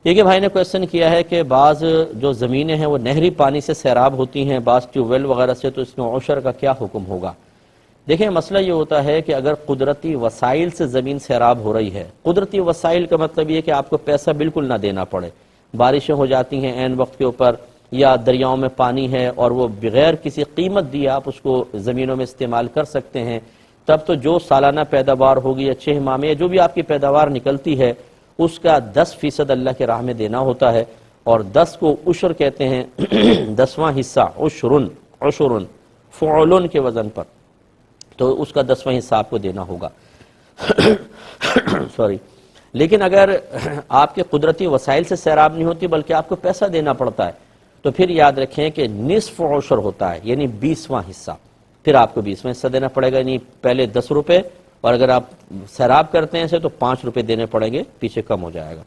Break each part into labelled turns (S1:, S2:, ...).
S1: ایک بھائی نے کویسچن کیا ہے کہ بعض جو زمینیں ہیں وہ نہری پانی سے سیراب ہوتی ہیں، بعض ٹیوب ویل وغیرہ سے، تو اس میں عشر کا کیا حکم ہوگا؟ دیکھیں مسئلہ یہ ہوتا ہے کہ اگر قدرتی وسائل سے زمین سیراب ہو رہی ہے، قدرتی وسائل کا مطلب یہ کہ آپ کو پیسہ بالکل نہ دینا پڑے، بارشیں ہو جاتی ہیں عین وقت کے اوپر، یا دریاؤں میں پانی ہے اور وہ بغیر کسی قیمت دیے آپ اس کو زمینوں میں استعمال کر سکتے ہیں، تب تو جو سالانہ پیداوار ہوگی یا 6 ماہ میں جو بھی آپ کی پیداوار نکلتی ہے اس کا 10% اللہ کے راہ میں دینا ہوتا ہے، اور 10 کو عشر کہتے ہیں 10واں حصہ، عشرن فعلن کے وزن پر، تو اس کا 10واں حصہ آپ کو دینا ہوگا سوری۔ لیکن اگر آپ کے قدرتی وسائل سے سیراب نہیں ہوتی بلکہ آپ کو پیسہ دینا پڑتا ہے، تو پھر یاد رکھیں کہ نصف عشر ہوتا ہے، یعنی 20واں حصہ، پھر آپ کو 20واں حصہ دینا پڑے گا، یعنی پہلے 10 روپے، اور اگر آپ سیراب کرتے ہیں اسے تو 5 روپے دینے پڑیں گے، پیچھے کم ہو جائے گا۔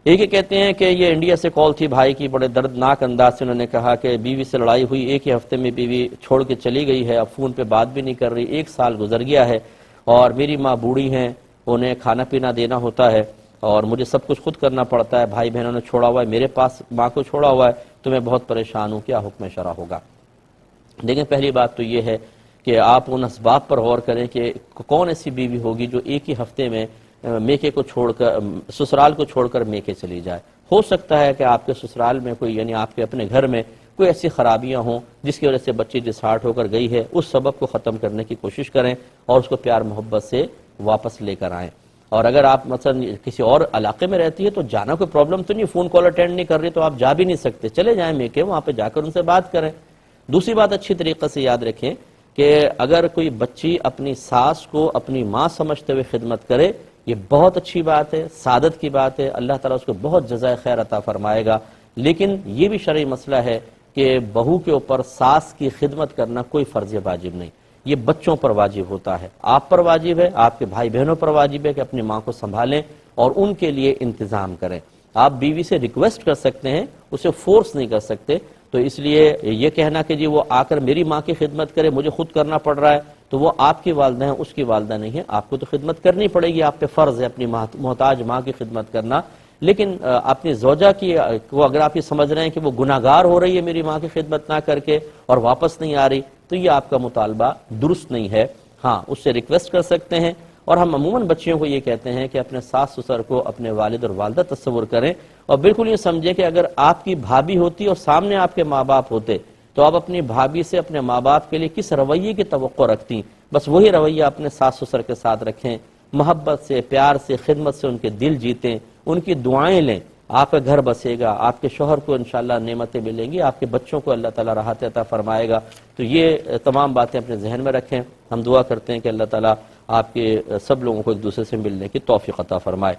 S1: ایک ہی کہتے ہیں کہ یہ انڈیا سے کال تھی بھائی کی، بڑے دردناک انداز سے انہوں نے کہا کہ بیوی سے لڑائی ہوئی، ایک ہی ہفتے میں بیوی چھوڑ کے چلی گئی ہے، اب فون پہ بات بھی نہیں کر رہی، 1 سال گزر گیا ہے، اور میری ماں بوڑھی ہیں، انہیں کھانا پینا دینا ہوتا ہے اور مجھے سب کچھ خود کرنا پڑتا ہے، بھائی بہنوں نے چھوڑا ہوا ہے، میرے پاس ماں کو چھوڑا ہوا ہے، تو میں بہت پریشان ہوں، کیا حکم شرع ہوگا؟ لیکن پہلی بات تو یہ ہے کہ آپ ان اسباب پر غور کریں کہ کون ایسی بیوی ہوگی جو ایک ہی ہفتے میں میکے کو چھوڑ کر، سسرال کو چھوڑ کر میکے چلی جائے۔ ہو سکتا ہے کہ آپ کے سسرال میں کوئی، یعنی آپ کے اپنے گھر میں کوئی ایسی خرابیاں ہوں جس کی وجہ سے بچی ڈسہارٹ ہو کر گئی ہے، اس سبب کو ختم کرنے کی کوشش کریں اور اس کو پیار محبت سے واپس لے کر آئیں۔ اور اگر آپ مثلا کسی اور علاقے میں رہتی ہے تو جانا کوئی پرابلم تو نہیں، فون کال اٹینڈ نہیں کر رہی تو آپ جا بھی نہیں سکتے، چلے جائیں میکے، وہاں پہ جا کر ان سے بات کریں۔ دوسری بات اچھی طریقے سے یاد رکھیں کہ اگر کوئی بچی اپنی ساس کو اپنی ماں سمجھتے ہوئے خدمت کرے، یہ بہت اچھی بات ہے، سعادت کی بات ہے، اللہ تعالیٰ اس کو بہت جزائے خیر عطا فرمائے گا۔ لیکن یہ بھی شرعی مسئلہ ہے کہ بہو کے اوپر ساس کی خدمت کرنا کوئی فرض واجب نہیں، یہ بچوں پر واجب ہوتا ہے، آپ پر واجب ہے، آپ کے بھائی بہنوں پر واجب ہے کہ اپنی ماں کو سنبھالیں اور ان کے لیے انتظام کریں۔ آپ بیوی سے ریکویسٹ کر سکتے ہیں، اسے فورس نہیں کر سکتے، تو اس لیے یہ کہنا کہ جی وہ آ کر میری ماں کی خدمت کرے، مجھے خود کرنا پڑ رہا ہے، تو وہ آپ کی والدہ ہیں، اس کی والدہ نہیں ہے، آپ کو تو خدمت کرنی پڑے گی، آپ پہ فرض ہے اپنی محتاج ماں کی خدمت کرنا۔ لیکن اپنی زوجہ کی کو اگر آپ یہ سمجھ رہے ہیں کہ وہ گناہگار ہو رہی ہے میری ماں کی خدمت نہ کر کے اور واپس نہیں آ رہی، تو یہ آپ کا مطالبہ درست نہیں ہے۔ ہاں اس سے ریکویسٹ کر سکتے ہیں، اور ہم عموماً بچیوں کو یہ کہتے ہیں کہ اپنے ساس سسر کو اپنے والد اور والدہ تصور کریں، اور بالکل یہ سمجھیں کہ اگر آپ کی بھابھی ہوتی اور سامنے آپ کے ماں باپ ہوتے تو آپ اپنی بھابھی سے اپنے ماں باپ کے لیے کس رویے کی توقع رکھتی، بس وہی رویہ اپنے ساس سسر کے ساتھ رکھیں، محبت سے، پیار سے، خدمت سے ان کے دل جیتیں، ان کی دعائیں لیں، آپ کا گھر بسے گا، آپ کے شوہر کو انشاءاللہ نعمتیں ملیں گی، آپ کے بچوں کو اللہ تعالیٰ راحت عطا فرمائے گا۔ تو یہ تمام باتیں اپنے ذہن میں رکھیں، ہم دعا کرتے ہیں کہ اللہ تعالیٰ آپ کے سب لوگوں کو ایک دوسرے سے ملنے کی توفیق عطا فرمائے۔